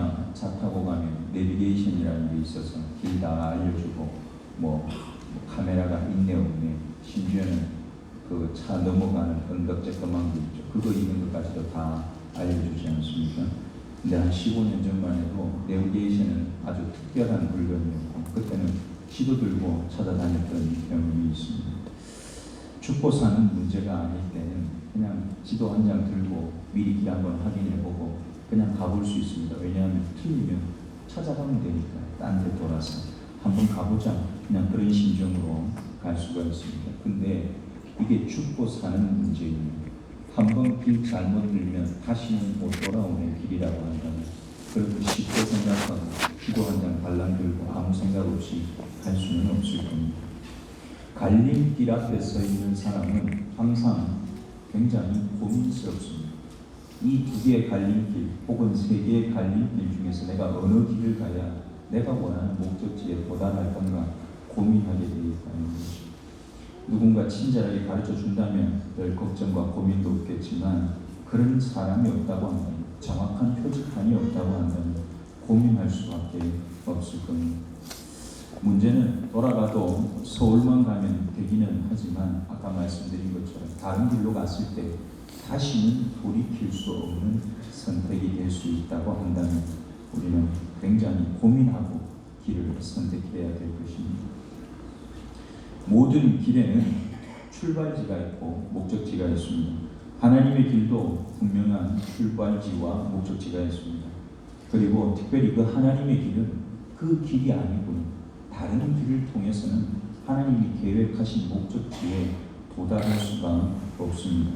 지하철이나 차 타고 가면 내비게이션이라는 게 있어서 길 다 알려주고 뭐 카메라가 있네 없네, 심지어는 그 차 넘어가는 언덕쬐끄만 거 있죠. 그거 있는 것까지도 다 알려주지 않습니까? 근데 한 15년 전만 해도 내비게이션은 아주 특별한 물건이었고 그때는 지도 들고 찾아다녔던 경험이 있습니다. 죽고 사는 문제가 아닐 때는 그냥 지도 한 장 들고 미리 길 한번 확인해보고 그냥 가볼 수 있습니다. 왜냐하면 틀리면 찾아가면 되니까 딴 데 돌아서 한번 가보자, 그냥 그런 심정으로 갈 수가 있습니다. 근데 이게 죽고 사는 문제입니다. 한번 길 잘못 들면 다시는 못 돌아오는 길이라고 한다면 그렇게 쉽게 생각하고 기도 한 장 발랑 들고 아무 생각 없이 갈 수는 없을 겁니다. 갈림길 앞에 서 있는 사람은 항상 굉장히 고민스럽습니다. 이 두 개의 갈림길 혹은 세 개의 갈림길 중에서 내가 어느 길을 가야 내가 원하는 목적지에 도달할 건가 고민하게 되겠다는 것입니다. 누군가 친절하게 가르쳐 준다면 별 걱정과 고민도 없겠지만 그런 사람이 없다고 한다면, 정확한 표지판이 없다고 한다면 고민할 수밖에 없을 겁니다. 문제는 돌아가도 서울만 가면 되기는 하지만 아까 말씀드린 것처럼 다른 길로 갔을 때 다시는 돌이킬 수 없는 선택이 될 수 있다고 한다면 우리는 굉장히 고민하고 길을 선택해야 될 것입니다. 모든 길에는 출발지가 있고 목적지가 있습니다. 하나님의 길도 분명한 출발지와 목적지가 있습니다. 그리고 특별히 그 하나님의 길은 그 길이 아니고 다른 길을 통해서는 하나님이 계획하신 목적지에 도달할 수가 없습니다.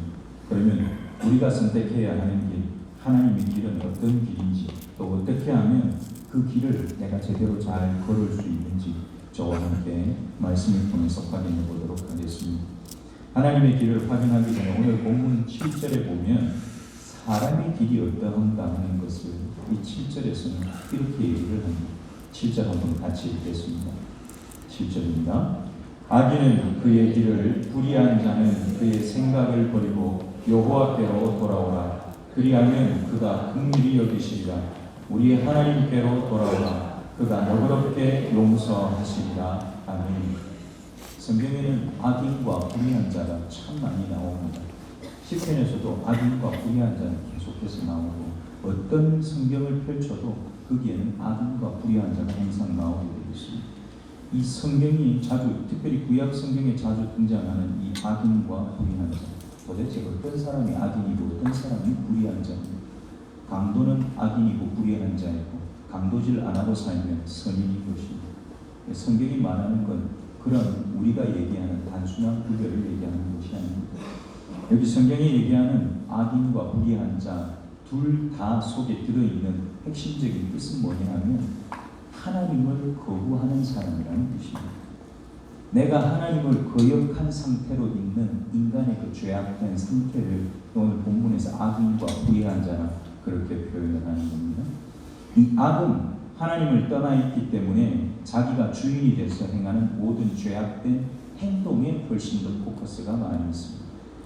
그러면 우리가 선택해야 하는 길, 하나님의 길은 어떤 길인지, 또 어떻게 하면 그 길을 내가 제대로 잘 걸을 수 있는지 저와 함께 말씀을 통해서 확인해 보도록 하겠습니다. 하나님의 길을 확인하기 전에 오늘 본문 7절에 보면 사람의 길이 어떠한가 하는 것을 이 7절에서는 이렇게 얘기를 합니다. 7절 한번 같이 읽겠습니다. 7절입니다. 악인은 그의 길을, 불의한 자는 그의 생각을 버리고 여호와께로 돌아오라. 그리하면 그가 긍휼히 여기시리라. 우리의 하나님께로 돌아오라. 그가 너그럽게 용서하시리라. 아멘. 성경에는 악인과 불의한 자가 참 많이 나옵니다. 시편에서도 악인과 불의한 자는 계속해서 나오고 어떤 성경을 펼쳐도 거기에는 악인과 불의한 자가 항상 나오게 되어 있습니다. 이 성경이 자주, 특별히 구약 성경에 자주 등장하는 이 악인과 불의한 자, 도대체 어떤 사람이 악인이고 어떤 사람이 불의한 자입니까? 강도는 악인이고 불의한 자이고 강도질 안 하고 살면 선인인 것입니다. 성경이 말하는 건 그런 우리가 얘기하는 단순한 구별을 얘기하는 것이 아닙니다. 여기 성경이 얘기하는 악인과 불의한 자 둘 다 속에 들어있는 핵심적인 뜻은 뭐냐면 하나님을 거부하는 사람이라는 뜻입니다. 내가 하나님을 거역한 상태로 있는 인간의 그 죄악된 상태를 오늘 본문에서 악인과 불의한 자라 그렇게 표현을 하는 겁니다. 이 악은 하나님을 떠나 있기 때문에 자기가 주인이 돼서 행하는 모든 죄악된 행동에 훨씬 더 포커스가 많이 있습니다.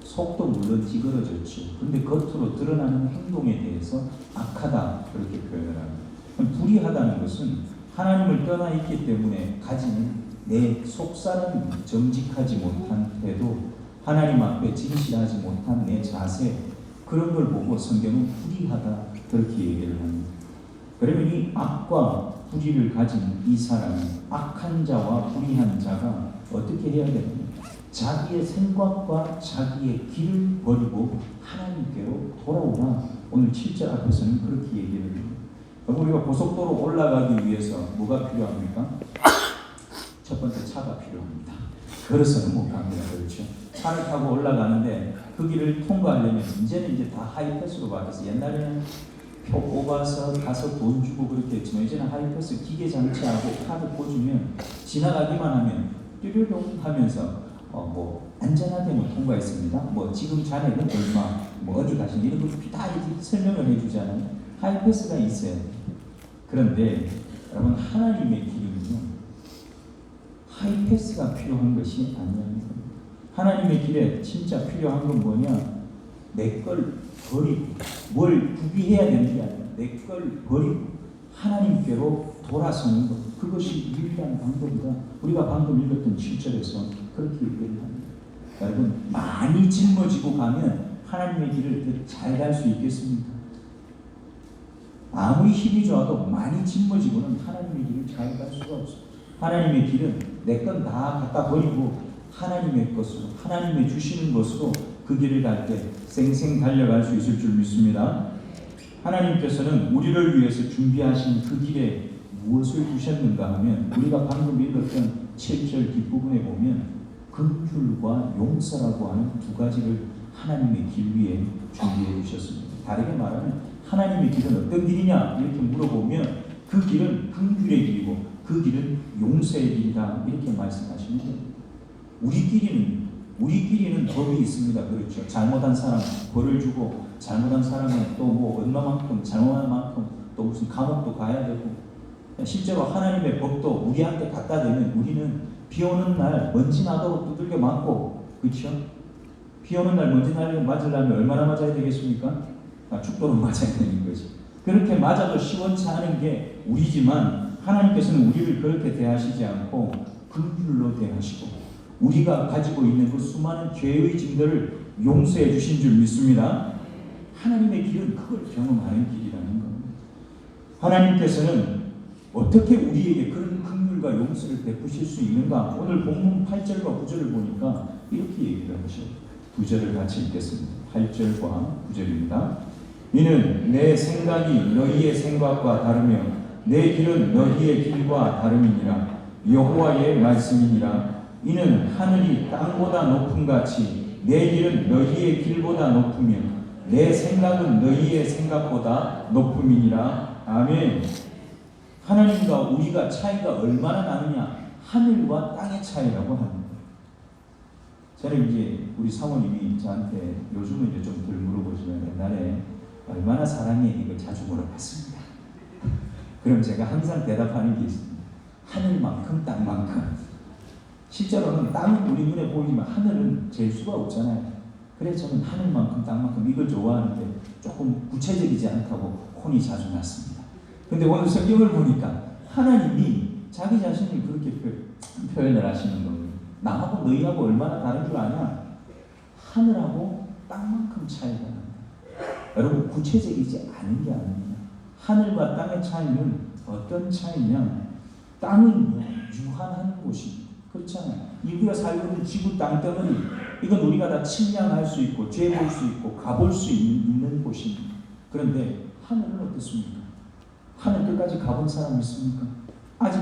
속도 물론 찌그러졌죠. 근데 겉으로 드러나는 행동에 대해서 악하다 그렇게 표현을 합니다. 불의하다는 것은 하나님을 떠나 있기 때문에 가지는 내 속사는 정직하지 못한 태도, 하나님 앞에 진실하지 못한 내 자세, 그런 걸 보고 성경은 불의하다 그렇게 얘기를 합니다. 그러면 이 악과 불의를 가진 이 사람은 악한 자와 불의한 자가 어떻게 해야 됩니까? 자기의 생각과 자기의 길을 버리고 하나님께로 돌아오라. 오늘 7절 앞에서는 그렇게 얘기를 합니다. 우리가 고속도로 올라가기 위해서 뭐가 필요합니까? 첫 번째 차가 필요합니다. 걸어서는 못 갑니다. 그렇죠? 차를 타고 올라가는데 그 길을 통과하려면 이제는 다 하이패스로 바뀌어서 옛날에는 표 뽑아서 가서 돈 주고 그렇게 했지만 이제는 하이패스 기계 장치하고 카드 꽂으면 지나가기만 하면 뚜루룩 하면서 뭐 안전하게 뭐 통과했습니다. 뭐 지금 잔액은 얼마, 뭐 어디 가시는 이런 거 다 설명을 해주잖아요. 하이패스가 있어요. 그런데 여러분 하나님의 길은요 하이패스가 필요한 것이 아니랍니다. 하나님의 길에 진짜 필요한 건 뭐냐? 내 걸 버리고 뭘 구비해야 되는 게 아니라 내 걸 버리고 하나님께로 돌아서는 것, 그것이 유일한 방법이다. 우리가 방금 읽었던 7절에서 그렇게 얘기를 합니다. 여러분, 많이 짊어지고 가면 하나님의 길을 더 잘 갈 수 있겠습니까? 아무리 힘이 좋아도 많이 짊어지고는 하나님의 길을 잘 갈 수가 없어요. 하나님의 길은 내 건 다 갖다 버리고 하나님의 것으로, 하나님의 주시는 것으로 그 길을 갈 때 쌩쌩 달려갈 수 있을 줄 믿습니다. 하나님께서는 우리를 위해서 준비하신 그 길에 무엇을 두셨는가 하면, 우리가 방금 읽었던 7절 뒷부분에 보면 긍휼과 용서라고 하는 두 가지를 하나님의 길 위에 준비해 주셨습니다. 다르게 말하면 하나님의 길은 어떤 길이냐 이렇게 물어보면 그 길은 긍휼의 길이고 그 길은 용서의 길이다 이렇게 말씀하십니다. 우리끼리는 법이 있습니다. 그렇죠. 잘못한 사람 벌을 주고, 잘못한 사람은 또 뭐 얼마만큼, 잘못한 만큼 또 무슨 감옥도 가야 되고, 실제로 하나님의 법도 우리한테 갖다 대면 우리는 비 오는 날 먼지 나도록 두들겨 맞고, 그렇죠? 비 오는 날 먼지 맞으려면 얼마나 맞아야 되겠습니까? 죽도록 맞아야 되는 거지. 그렇게 맞아도 시원치 않은 게 우리지만 하나님께서는 우리를 그렇게 대하시지 않고 긍휼로 대하시고 우리가 가지고 있는 그 수많은 죄의 짐들을 용서해 주신 줄 믿습니다. 하나님의 길은 그걸 경험하는 길이라는 겁니다. 하나님께서는 어떻게 우리에게 그런 긍휼과 용서를 베푸실 수 있는가? 오늘 본문 8절과 9절을 보니까 이렇게 얘기를 하셔요. 9절을 같이 읽겠습니다. 8절과 9절입니다. 이는 내 생각이 너희의 생각과 다르며 내 길은 너희의 길과 다름이니라. 여호와의 말씀이니라. 이는 하늘이 땅보다 높음같이 내 길은 너희의 길보다 높으며 내 생각은 너희의 생각보다 높음이니라. 아멘. 하나님과 우리가 차이가 얼마나 나느냐? 하늘과 땅의 차이라고 합니다. 저는 이제 우리 사모님이 저한테 요즘은 이제 좀 덜 물어보지만 옛날에 얼마나 사랑해 이걸 자주 물어봤습니다. 그럼 제가 항상 대답하는 게 있습니다. 하늘만큼 땅만큼. 실제로는 땅은 우리 눈에 보이지만 하늘은 잴 수가 없잖아요. 그래서 저는 하늘만큼 땅만큼 이걸 좋아하는데 조금 구체적이지 않다고 혼이 자주 났습니다. 근데 오늘 성경을 보니까 하나님이 자기 자신을 그렇게 표현을 하시는 겁니다. 나하고 너희하고 얼마나 다른 줄 아냐? 하늘하고 땅만큼 차이가 납니다. 여러분, 구체적이지 않은 게 아닙니다. 하늘과 땅의 차이는 어떤 차이냐? 땅은 유한한 곳입니다. 그렇잖아요. 우리가 살고 있는 지구 땅덩어리, 이건 우리가 다 측량할 수 있고 재볼 수 있고 가볼 수 있는 곳입니다. 그런데 하늘은 어떻습니까? 하늘 끝까지 가본 사람 있습니까? 아직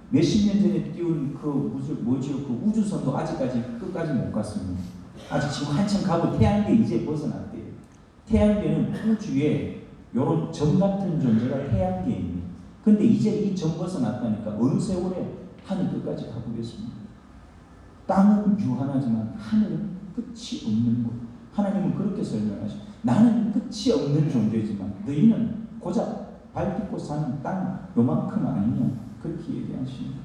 몇십 년 전에 띄운 그 그 우주선도 아직까지 끝까지 못 갔습니다. 아직 지금 한참 가고 태양계 이제 벗어났대요. 태양계는 우주에 요런 점 같은 존재가 태양계입니다. 근데 이제 이 점 벗어났다니까 어느 세월에 하늘 끝까지 가보겠습니다. 땅은 유한하지만 하늘은 끝이 없는 곳. 하나님은 그렇게 설명하시죠. 나는 끝이 없는 존재지만 너희는 고작 발 딛고 사는 땅 요만큼 아니냐, 그렇게 얘기하십니다.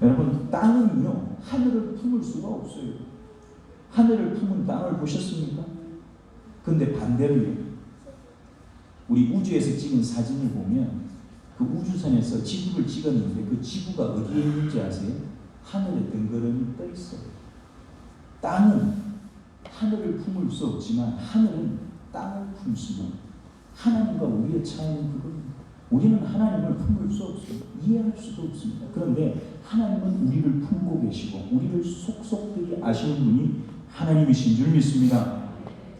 여러분, 땅은요 하늘을 품을 수가 없어요. 하늘을 품은 땅을 보셨습니까? 근데 반대로요, 우리 우주에서 찍은 사진을 보면 그 우주선에서 지구를 찍었는데 그 지구가 어디에 있는지 아세요? 하늘에 덩그러니 떠 있어요. 땅은 하늘을 품을 수 없지만 하늘은 땅을 품습니다. 하나님과 우리의 차이는 그겁니다. 우리는 하나님을 품을 수 없어요. 이해할 수도 없습니다. 그런데 하나님은 우리를 품고 계시고 우리를 속속들이 아시는 분이 하나님이신 줄 믿습니다.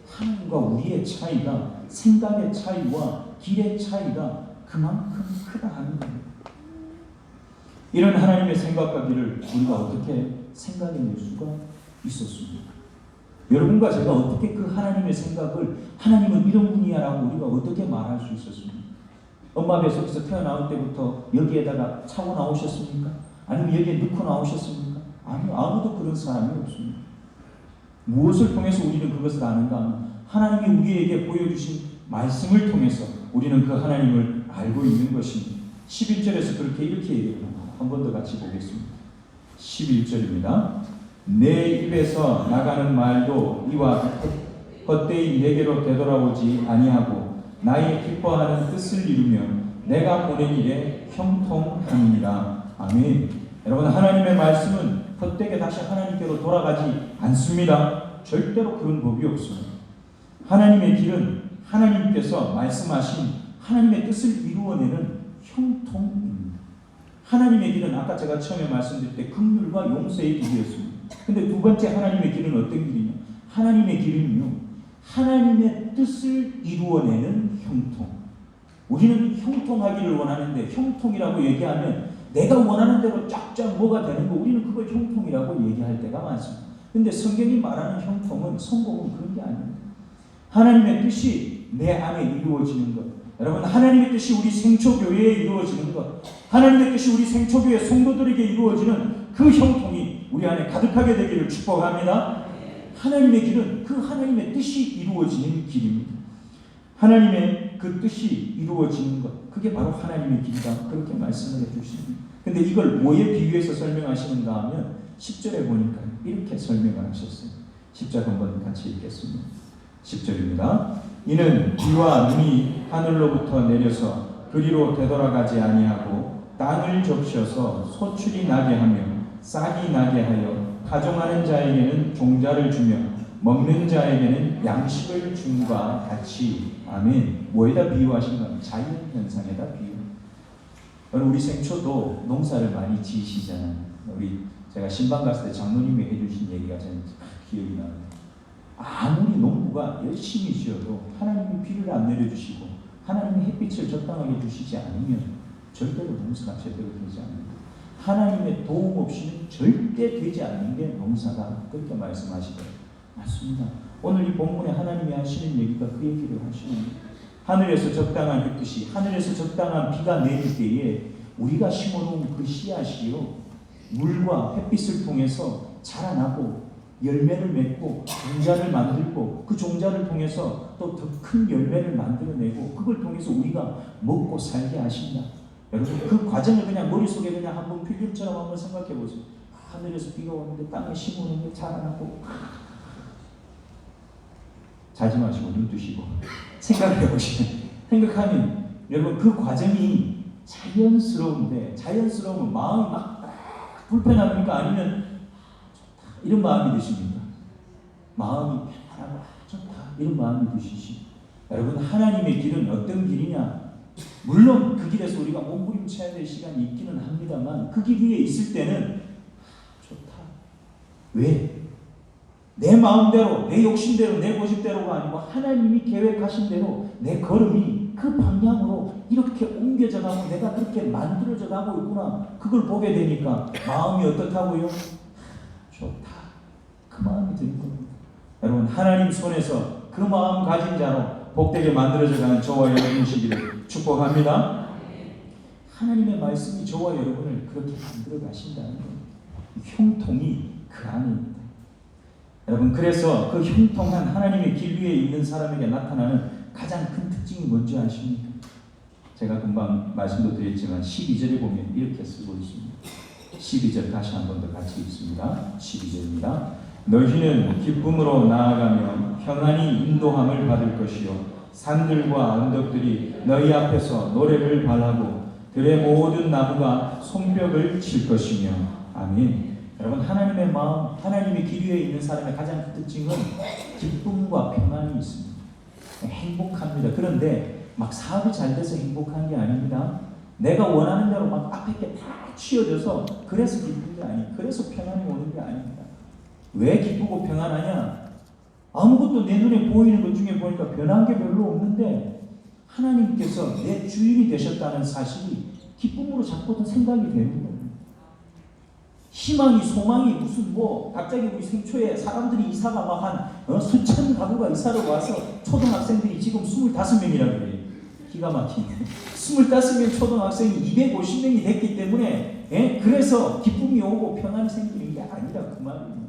하나님과 우리의 차이가, 생각의 차이와 길의 차이가 그만큼 크다 하는 겁니다. 이런 하나님의 생각과 길을 우리가 어떻게 생각해낼 수가 있었습니까? 여러분과 제가 어떻게 그 하나님의 생각을, 하나님은 이런 분이야라고 우리가 어떻게 말할 수 있었습니까? 엄마 뱃속에서 태어나올 때부터 여기에다가 차고 나오셨습니까? 아니면 여기에 넣고 나오셨습니까? 아니요, 아무도 그런 사람이 없습니다. 무엇을 통해서 우리는 그것을 아는가 하면 하나님이 우리에게 보여주신 말씀을 통해서 우리는 그 하나님을 알고 있는 것입니다. 11절에서 이렇게 얘기합니다. 한 번 더 같이 보겠습니다. 11절입니다. 내 입에서 나가는 말도 이와 헛되이 내게로 되돌아오지 아니하고 나의 기뻐하는 뜻을 이루며 내가 보낸 일에 형통함이니라. 아멘. 여러분, 하나님의 말씀은 헛되게 다시 하나님께로 돌아가지 않습니다. 절대로 그런 법이 없습니다. 하나님의 길은 하나님께서 말씀하신 하나님의 뜻을 이루어내는 형통입니다. 하나님의 길은 아까 제가 처음에 말씀드릴 때 긍휼과 용서의 길이었습니다. 근데 두 번째 하나님의 길은 어떤 길이냐? 하나님의 길은요, 하나님의 뜻을 이루어내는 형통. 우리는 형통하기를 원하는데, 형통이라고 얘기하면 내가 원하는 대로 쫙쫙 뭐가 되는 거, 우리는 그걸 형통이라고 얘기할 때가 많습니다. 근데 성경이 말하는 형통은, 성공은 그런 게 아닙니다. 하나님의 뜻이 내 안에 이루어지는 것. 여러분, 하나님의 뜻이 우리 생초교회에 이루어지는 것, 하나님의 뜻이 우리 생초교회 성도들에게 이루어지는 그 형통이 우리 안에 가득하게 되기를 축복합니다. 하나님의 길은 그 하나님의 뜻이 이루어지는 길입니다. 하나님의 그 뜻이 이루어지는 것, 그게 바로 하나님의 길이다, 그렇게 말씀을 해주십니다. 근데 이걸 뭐에 비유해서 설명하시는가 하면 10절에 보니까 이렇게 설명을 하셨어요. 10절 한번 같이 읽겠습니다. 10절입니다. 이는 비와 눈이 하늘로부터 내려서 그리로 되돌아가지 아니하고 땅을 적셔서 소출이 나게 하며 싹이 나게 하여 파종하는 자에게는 종자를 주며 먹는 자에게는 양식을 줌과 같이. 아멘. 뭐에다 비유하신가? 자연현상에다 비유. 우리 생초도 농사를 많이 지으시잖아요. 제가 신방 갔을 때 장로님이 해주신 얘기가 저는 기억이 나요. 아무리 농부가 열심히 지어도 하나님이 비를 안 내려주시고 하나님이 햇빛을 적당하게 주시지 않으면 절대로 농사가 제대로 되지 않습니다. 하나님의 도움 없이는 절대 되지 않는 게 농사다, 그렇게 말씀하시더라고요. 맞습니다. 오늘 이 본문에 하나님이 하시는 얘기가 그 얘기를 하시는 거예요. 하늘에서 적당한 햇빛이, 하늘에서 적당한 비가 내릴 때에 우리가 심어놓은 그 씨앗이요, 물과 햇빛을 통해서 자라나고 열매를 맺고 종자를 만들고 그 종자를 통해서 또 더 큰 열매를 만들어내고 그걸 통해서 우리가 먹고 살게 하신다. 여러분, 그 과정을 그냥 머릿속에 그냥 한번 필름처럼 한번 생각해 보세요. 하늘에서 비가 오는데 땅에 심어놓은 게 자라나고, 자지 마시고 눈 뜨시고 생각해 보시면, 생각하면 여러분 그 과정이 자연스러운데, 자연스러우면 마음이 막 불편합니까? 아니면 좋다 이런 마음이 드십니까? 마음이 편안하고 좋다 이런 마음이 드시지. 여러분, 하나님의 길은 어떤 길이냐? 물론 그 길에서 우리가 몸부림쳐야 될 시간이 있기는 합니다만 그 길 위에 있을 때는 좋다. 왜? 내 마음대로, 내 욕심대로, 내 고집대로가 아니고 하나님이 계획하신 대로 내 걸음이 그 방향으로 이렇게 옮겨져 가고 내가 그렇게 만들어져 가고 있구나, 그걸 보게 되니까 마음이 어떻다고요? 좋다, 그 마음이 드는 겁니다. 여러분, 하나님 손에서 그 마음 가진 자로 복되게 만들어져 가는 저와 여러분이시기를 축복합니다. 하나님의 말씀이 저와 여러분을 그렇게 만들어 가신다는 겁니다. 형통이 그 안에 있다. 여러분, 그래서 그 형통한 하나님의 길 위에 있는 사람에게 나타나는 가장 큰 특징이 뭔지 아십니까? 제가 금방 말씀도 드렸지만 12절에 보면 이렇게 쓰고 있습니다. 12절 다시 한 번 더 같이 읽습니다. 12절입니다. 너희는 기쁨으로 나아가며 평안히 인도함을 받을 것이요 산들과 언덕들이 너희 앞에서 노래를 발하고 들의 모든 나무가 손뼉을 칠 것이며. 아멘. 여러분, 하나님의 마음, 하나님의 길 위에 있는 사람의 가장 큰 특징은 기쁨과 평안이 있습니다. 행복합니다. 그런데 막 사업이 잘 돼서 행복한 게 아닙니다. 내가 원하는 대로 막 앞에 게 다 치워져서 그래서 기쁜 게 아니에요. 그래서 평안이 오는 게 아닙니다. 왜 기쁘고 평안하냐? 아무것도 내 눈에 보이는 것 중에 보니까 변한 게 별로 없는데 하나님께서 내 주인이 되셨다는 사실이 기쁨으로 자꾸 생각이 되는 거예요. 희망이, 소망이 무슨 갑자기 우리 생초에 사람들이 이사가 막 한 수천 가구가 이사를 와서 초등학생들이 지금 25명이라고 그래요. 기가 막히네. 25명 초등학생이 250명이 됐기 때문에, 그래서 기쁨이 오고 평안이 생기는 게 아니라 그 말이에요.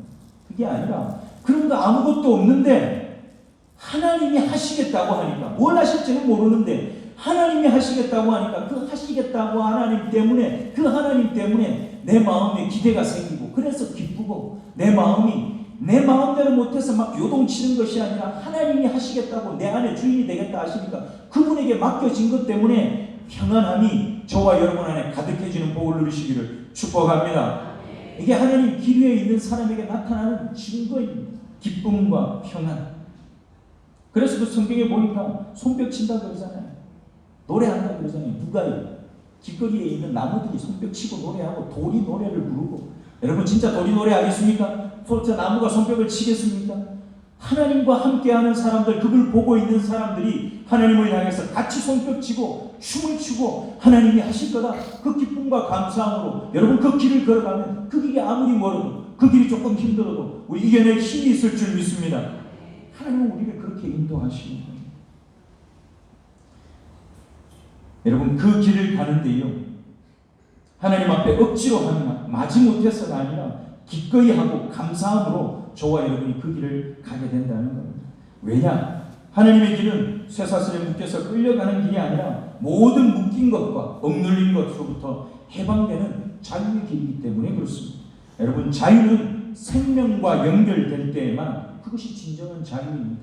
그게 아니라 그런 거 아무것도 없는데 하나님이 하시겠다고 하니까, 뭘 하실지는 모르는데 하나님이 하시겠다고 하니까 그 하시겠다고 하나님 때문에, 그 하나님 때문에 내 마음에 기대가 생기고 그래서 기쁘고, 내 마음이 내 마음대로 못해서 막 요동치는 것이 아니라 하나님이 하시겠다고 내 안에 주인이 되겠다 하시니까 그분에게 맡겨진 것 때문에 평안함이 저와 여러분 안에 가득해지는 복을 누리시기를 축복합니다. 이게 하나님 길 위에 있는 사람에게 나타나는 증거입니다. 기쁨과 평안. 그래서 그 성경에 보니까 손뼉 친다 그러잖아요. 노래한다 그러잖아요. 누가요? 길거리에 있는 나무들이 손뼉 치고 노래하고 돌이 노래를 부르고. 여러분 진짜 돌이 노래하겠습니까? 저 나무가 손뼉을 치겠습니까? 하나님과 함께하는 사람들, 그걸 보고 있는 사람들이 하나님을 향해서 같이 손뼉 치고 춤을 추고 하나님이 하실 거다. 그 기쁨과 감사함으로 여러분 그 길을 걸어가면 그 길이 아무리 멀어도 그 길이 조금 힘들어도 우리 이겨낼 힘이 있을 줄 믿습니다. 하나님은 우리를 그렇게 인도하시는 거예요. 여러분 그 길을 가는데요, 하나님 앞에 억지로 하거나 마지못해서가 아니라 기꺼이 하고 감사함으로 저와 여러분이 그 길을 가게 된다는 겁니다. 왜냐? 하나님의 길은 쇠사슬에 묶여서 끌려가는 길이 아니라 모든 묶인 것과 억눌린 것으로부터 해방되는 자유의 길이기 때문에 그렇습니다. 여러분 자유는 생명과 연결될 때에만 그것이 진정한 자유입니다.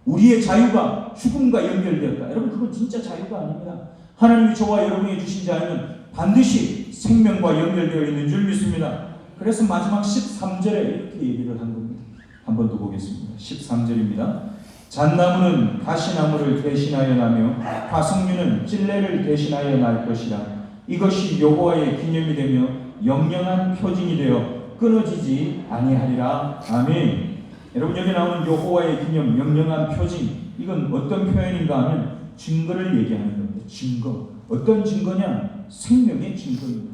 우리의 자유가 죽음과 연결되었다. 여러분 그건 진짜 자유가 아닙니다. 하나님이 저와 여러분에게 주신 자유는 반드시 생명과 연결되어 있는 줄 믿습니다. 그래서 마지막 13절에 이렇게 얘기를 한 겁니다. 한 번 더 보겠습니다. 13절입니다. 잣나무는 가시나무를 대신하여 나며 화석류는 찔레를 대신하여 날 것이라. 이것이 여호와의 기념이 되며 영영한 표징이 되어 끊어지지 아니하리라. 아멘. 여러분 여기 나오는 여호와의 기념, 영영한 표징, 이건 어떤 표현인가 하면 증거를 얘기하는 겁니다. 증거. 어떤 증거냐? 생명의 증거입니다.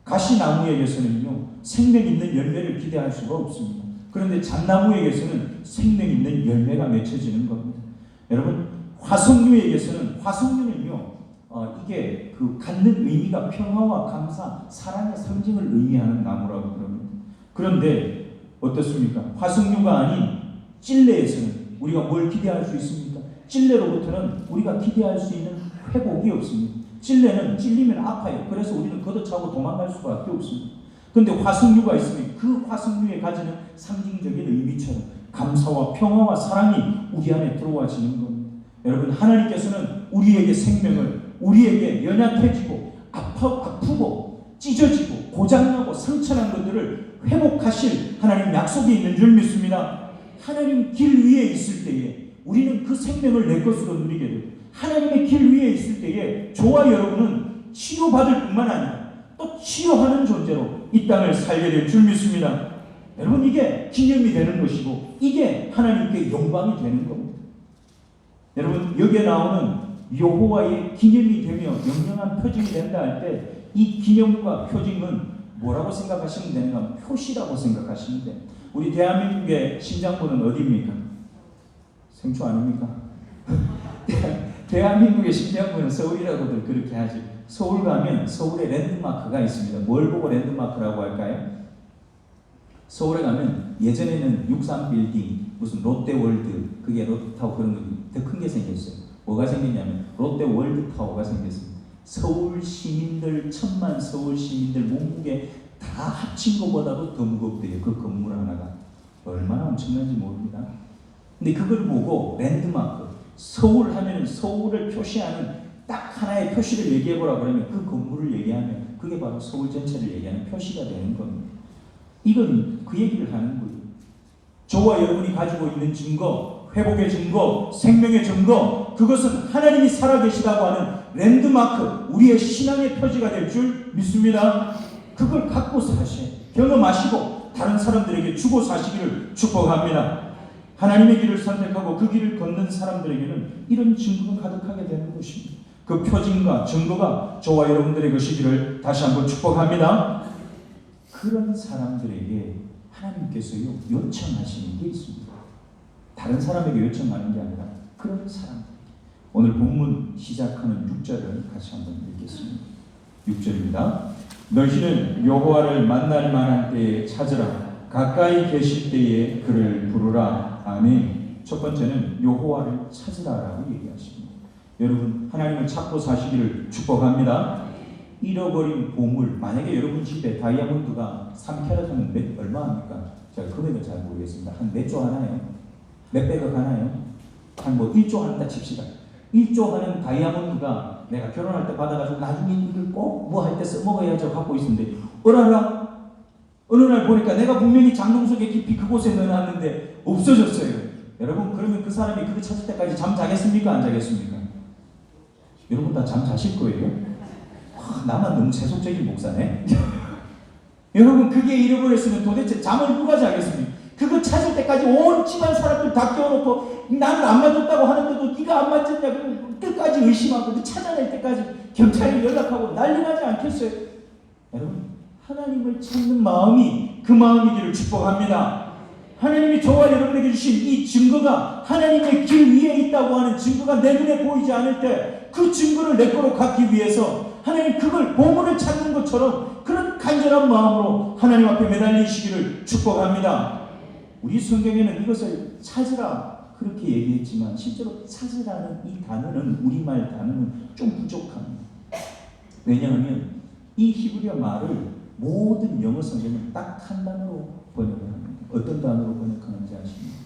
가시나무에게서는요, 생명 있는 열매를 기대할 수가 없습니다. 그런데 잣나무에게서는 생명 있는 열매가 맺혀지는 겁니다. 여러분, 화석류는요, 이게 그 갖는 의미가 평화와 감사, 사랑의 상징을 의미하는 나무라고 그럽니다. 그런데 어떻습니까? 화석류가 아닌 찔레에서는 우리가 뭘 기대할 수 있습니까? 찔레로부터는 우리가 기대할 수 있는 회복이 없습니다. 찔레는 찔리면 아파요. 그래서 우리는 걷어차고 도망갈 수밖에 없습니다. 그런데 화석류가 있으면 그 화석류에 가지는 상징적인 의미처럼 감사와 평화와 사랑이 우리 안에 들어와지는 겁니다. 여러분 하나님께서는 우리에게 생명을, 우리에게 연약해지고 아프고 찢어지고 고장나고 상처난 것들을 회복하실 하나님 약속이 있는 줄 믿습니다. 하나님 길 위에 있을 때에 우리는 그 생명을 내 것으로 누리게 됩니다. 하나님의 길 위에 있을 때에 저와 여러분은 치료받을 뿐만 아니라 또 치유하는 존재로 이 땅을 살게 될 줄 믿습니다. 여러분 이게 기념이 되는 것이고 이게 하나님께 영광이 되는 겁니다. 여러분 여기에 나오는 여호와의 기념이 되며 영영한 표징이 된다 할 때 이 기념과 표징은 뭐라고 생각하시면 되는가? 표시라고 생각하시면 돼요. 우리 대한민국의 심장부는 어디입니까? 생초 아닙니까? 대한민국의 심장부는 서울이라고들 그렇게 하지. 서울 가면 서울에 랜드마크가 있습니다. 뭘 보고 랜드마크라고 할까요? 서울에 가면 예전에는 63빌딩, 무슨 롯데월드, 그게 롯데타워 그런 거 더 큰 게 생겼어요. 뭐가 생겼냐면 롯데월드타워가 생겼습니다. 서울 시민들, 1000만 서울 시민들 몸무게 다 합친 것보다도 더 무겁대요. 그 건물 하나가. 얼마나 엄청난지 모릅니다. 근데 그걸 보고 랜드마크, 서울 하면 서울을 표시하는 딱 하나의 표시를 얘기해보라 그러면 그 건물을 얘기하면 그게 바로 서울 전체를 얘기하는 표시가 되는 겁니다. 이건 그 얘기를 하는 거예요. 저와 여러분이 가지고 있는 증거, 회복의 증거, 생명의 증거, 그것은 하나님이 살아계시다고 하는 랜드마크, 우리의 신앙의 표지가 될 줄 믿습니다. 그걸 갖고 사셔, 경험하시고 다른 사람들에게 주고 사시기를 축복합니다. 하나님의 길을 선택하고 그 길을 걷는 사람들에게는 이런 증거가 가득하게 되는 것입니다. 그 표징과 증거가 저와 여러분들의 것이기를 다시 한번 축복합니다. 그런 사람들에게 하나님께서요 요청하시는 게 있습니다. 다른 사람에게 요청하는 게 아니라 그런 사람들에게. 오늘 본문 시작하는 6절을 같이 한번 읽겠습니다. 6절입니다. 너희는 여호와를 만날 만한 때에 찾으라. 가까이 계실 때에 그를 부르라. 아멘. 첫 번째는 여호와를 찾으라라고 얘기하십니다. 여러분 하나님을 찾고 사시기를 축복합니다. 잃어버린 보물, 만약에 여러분 집에 다이아몬드가 3캐럿은 얼마입니까? 제가 금액은 잘 모르겠습니다. 한 몇 조 하나요? 몇 백억 하나요? 한 뭐 1조 한다 칩시다. 1조 하는 다이아몬드가 내가 결혼할 때 받아가지고 나중에 이걸 꼭 뭐 할 때 써먹어야죠 갖고 있었는데 어느 날 보니까 내가 분명히 장롱 속에 깊이 그곳에 넣어놨는데 없어졌어요. 여러분 그러면 그 사람이 그거 찾을 때까지 잠 자겠습니까? 안 자겠습니까? 여러분 다 잠 자실 거예요? 나만 너무 세속적인 목사네. 여러분 그게 잃어버렸으면 도대체 잠을 누가 자겠습니까? 그거 찾을 때까지 온 집안 사람들 다 깨워놓고 나는 안 맞았다고 하는데도 네가 안 맞았냐 그러면 끝까지 의심하고 그 찾아낼 때까지 경찰에 연락하고 난리 나지 않겠어요? 여러분 하나님을 찾는 마음이 그 마음이기를 축복합니다. 하나님이 저와 여러분에게 주신 이 증거가 하나님의 길 위에 있다고 하는 증거가 내 눈에 보이지 않을 때 그 증거를 내 거로 갖기 위해서 하나님 그걸 보물을 찾는 것처럼 그런 간절한 마음으로 하나님 앞에 매달리시기를 축복합니다. 우리 성경에는 이것을 찾으라 그렇게 얘기했지만 실제로 찾으라는 이 단어는 우리말 단어는 좀 부족합니다. 왜냐하면 이 히브리어 말을 모든 영어 성경은 딱 한 단어로 번역을 합니다. 어떤 단어로 번역하는지 아십니까?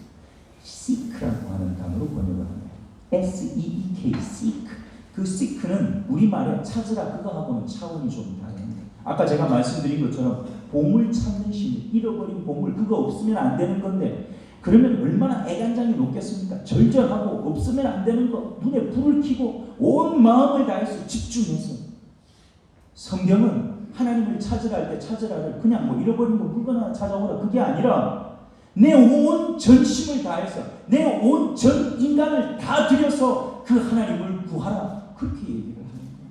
seek라고 하는 단어로 번역을 합니다. S-E-E-K, seek. 그 seek는 우리말에 찾으라 그거하고는 차원이 좀 다릅니다. 아까 제가 말씀드린 것처럼 보물 찾는 심, 잃어버린 보물 그거 없으면 안 되는 건데 그러면 얼마나 애간장이 높겠습니까? 절절하고 없으면 안 되는 거 눈에 불을 켜고 온 마음을 다해서 집중해서 성경은 하나님을 찾으라 할 때 찾으라를 그냥 뭐 잃어버린 거 물건 하나 찾아오라 그게 아니라 내 온 전심을 다해서 내 온 전 인간을 다 들여서 그 하나님을 구하라 그렇게 얘기를 하는 거예요.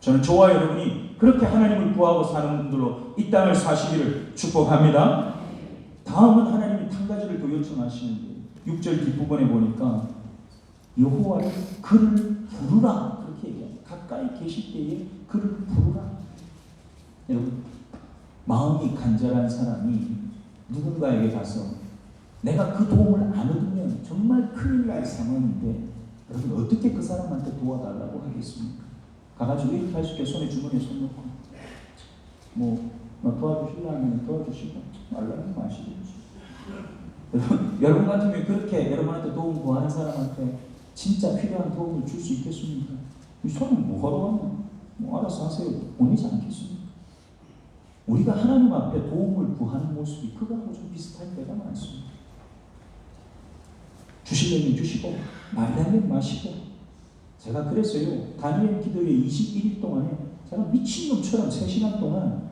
저는 저와 여러분이 그렇게 하나님을 구하고 사는 분들로 이 땅을 사시기를 축복합니다. 다음은 하나님이 한 가지를 더 요청하시는데 6절 뒷부분에 보니까 여호와를 그를 부르라 그렇게 얘기합니다. 가까이 계실 때에 그를 부르라. 여러분 마음이 간절한 사람이 누군가에게 가서 내가 그 도움을 안 얻으면 정말 큰일 날 상황인데 여러분 어떻게 그 사람한테 도와달라고 하겠습니까? 가가지고 이렇게 할 수 있게 손에 주머니에 손 넣고 뭐 도와주시려면 도와주시고 말라면 마시겠지. 여러분 같으면 그렇게 여러분한테 도움 구하는 사람한테 진짜 필요한 도움을 줄 수 있겠습니까? 이 사람 뭐하러 왔나? 뭐 알아서 하세요. 보내지 않겠습니까? 우리가 하나님 앞에 도움을 구하는 모습이 그거하고 좀 비슷할 때가 많습니다. 주시려면 주시고 말라면 마시고 제가 그랬어요. 다니엘 기도회 21일 동안에 제가 미친놈처럼 3시간 동안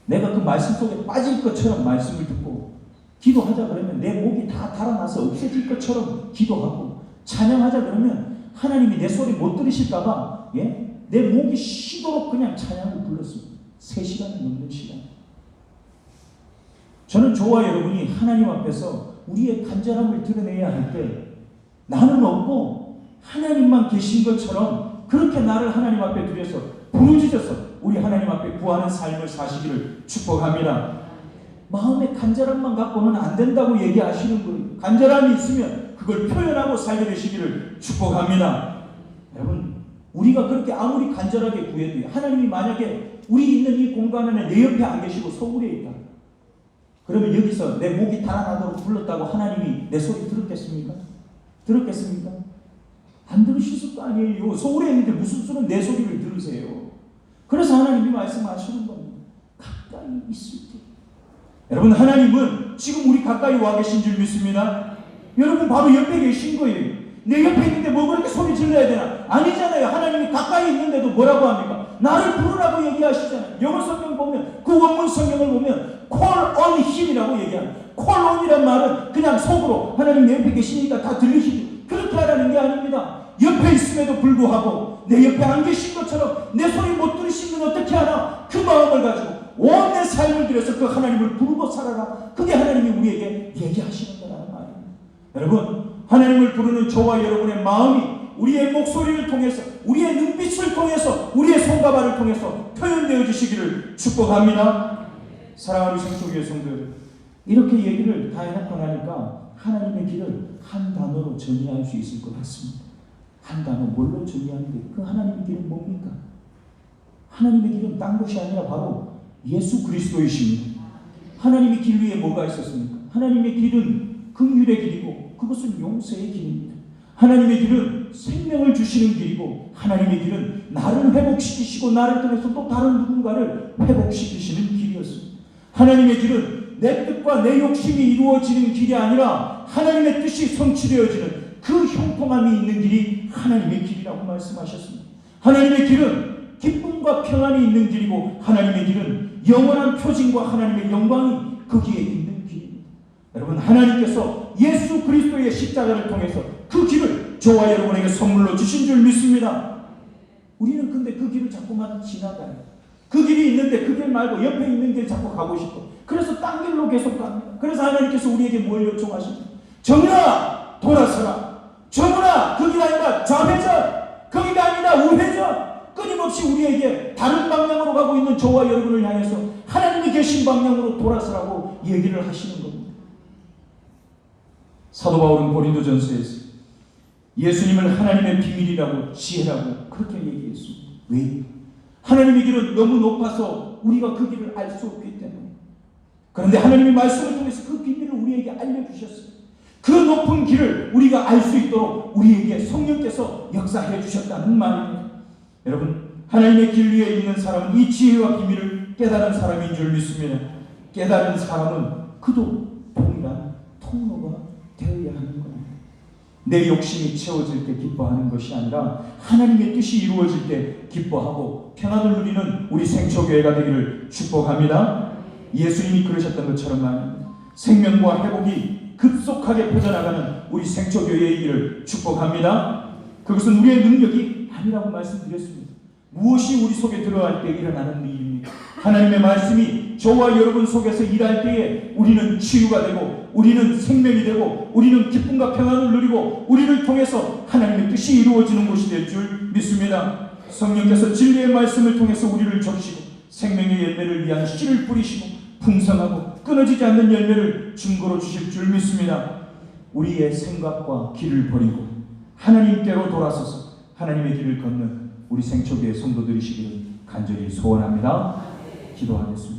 내가 그 말씀 속에 빠질 것처럼 말씀을 듣고 기도하자 그러면 내 목이 다 달아나서 없어질 것처럼 기도하고 찬양하자 그러면 하나님이 내 소리 못 들으실까봐 내 목이 쉬도록 그냥 찬양을 불렀어요. 3시간이 넘는 시간. 저는 저와 여러분이 하나님 앞에서 우리의 간절함을 드러내야 할 때 나는 없고 하나님만 계신 것처럼 그렇게 나를 하나님 앞에 들여서 부르짖어서 우리 하나님 앞에 구하는 삶을 사시기를 축복합니다. 마음의 간절함만 갖고는 안 된다고 얘기하시는 거예요. 간절함이 있으면 그걸 표현하고 살게 되시기를 축복합니다. 여러분 우리가 그렇게 아무리 간절하게 구해도 하나님이 만약에 우리 있는 이 공간 안에 내 옆에 안 계시고 서울에 있다. 그러면 여기서 내 목이 달아나도록 불렀다고 하나님이 내 소리 들었겠습니까? 들었겠습니까? 안 들으실 거 아니에요. 서울에 있는데 무슨 수는 내 소리를 들으세요. 그래서 하나님이 말씀하시는 겁니다. 가까이 있을 때. 여러분 하나님은 지금 우리 가까이 와 계신 줄 믿습니다. 여러분 바로 옆에 계신 거예요. 내 옆에 있는데 뭐 그렇게 소리 질러야 되나? 아니잖아요. 하나님이 가까이 있는데도 뭐라고 합니까? 나를 부르라고 얘기하시잖아요. 영어 성경 보면 그 원문 성경을 보면 call on him이라고 얘기합니다. call on이란 말은 그냥 속으로 하나님 내 옆에 계시니까 다 들리시죠. 그렇게 하라는 게 아닙니다. 옆에 있음에도 불구하고 내 옆에 안 계신 것처럼 내 소리 못 들으시면 어떻게 하나? 그 마음을 가지고 온 내 삶을 들여서 그 하나님을 부르고 살아라. 그게 하나님이 우리에게 얘기하시는 거라는 말입니다. 여러분 하나님을 부르는 저와 여러분의 마음이 우리의 목소리를 통해서 우리의 눈빛을 통해서 우리의 손과 발을 통해서 표현되어 주시기를 축복합니다. 사랑하는 성도교회 성도들 이렇게 얘기를 다 해놓고 나니까 하나님의 길을 한 단어로 정의할 수 있을 것 같습니다. 한 단어 뭘로 정의하는데 그 하나님의 길은 뭡니까? 하나님의 길은 딴 것이 아니라 바로 예수 그리스도이십니다. 하나님의 길 위에 뭐가 있었습니까? 하나님의 길은 긍휼의 길이고 그것은 용서의 길입니다. 하나님의 길은 생명을 주시는 길이고 하나님의 길은 나를 회복시키시고 나를 통해서 또 다른 누군가를 회복시키시는 길이었습니다. 하나님의 길은 내 뜻과 내 욕심이 이루어지는 길이 아니라 하나님의 뜻이 성취되어지는 그 형통함이 있는 길이 하나님의 길이라고 말씀하셨습니다. 하나님의 길은 기쁨과 평안이 있는 길이고 하나님의 길은 영원한 표징과 하나님의 영광이 거기에 있는 길입니다. 여러분, 하나님께서 예수 그리스도의 십자가를 통해서 그 길을 저와 여러분에게 선물로 주신 줄 믿습니다. 우리는 근데 그 길을 자꾸만 지나가요. 그 길이 있는데 그 길 말고 옆에 있는 길 자꾸 가고 싶어. 그래서 딴 길로 계속 갑니다. 그래서 하나님께서 우리에게 뭘 요청하십니까? 정은아, 돌아서라. 정은아, 그 길 아니다. 좌회전. 거기가 아니다. 우회전. 끊임없이 우리에게 다른 방향으로 가고 있는 저와 여러분을 향해서 하나님이 계신 방향으로 돌아서라고 얘기를 하시는 겁니다. 사도 바울은 고린도전서에서 예수님을 하나님의 비밀이라고 지혜라고 그렇게 얘기했습니다. 왜? 하나님의 길은 너무 높아서 우리가 그 길을 알 수 없기 때문에. 그런데 하나님의 말씀을 통해서 그 비밀을 우리에게 알려주셨어요. 그 높은 길을 우리가 알 수 있도록 우리에게 성령께서 역사해 주셨다는 말입니다. 여러분, 하나님의 길 위에 있는 사람은 이 지혜와 비밀을 깨달은 사람인 줄 믿습니다. 깨달은 사람은 그도 동일한 통로가 되어야 하는 겁니다. 내 욕심이 채워질 때 기뻐하는 것이 아니라 하나님의 뜻이 이루어질 때 기뻐하고 평안을 누리는 우리 생초교회가 되기를 축복합니다. 예수님이 그러셨던 것처럼 말입니다. 생명과 회복이 급속하게 퍼져나가는 우리 생초교회이기를 축복합니다. 그것은 우리의 능력이 아니라고 말씀드렸습니다. 무엇이 우리 속에 들어갈 때 일어나는 일입니까? 하나님의 말씀이 저와 여러분 속에서 일할 때에 우리는 치유가 되고 우리는 생명이 되고 우리는 기쁨과 평안을 누리고 우리를 통해서 하나님의 뜻이 이루어지는 곳이 될 줄 믿습니다. 성령께서 진리의 말씀을 통해서 우리를 적시고 생명의 열매를 위한 씨를 뿌리시고 풍성하고 끊어지지 않는 열매를 증거로 주실 줄 믿습니다. 우리의 생각과 길을 버리고 하나님께로 돌아서서 하나님의 길을 걷는 우리 생초교회 성도들이시기를 간절히 소원합니다. 기도하겠습니다.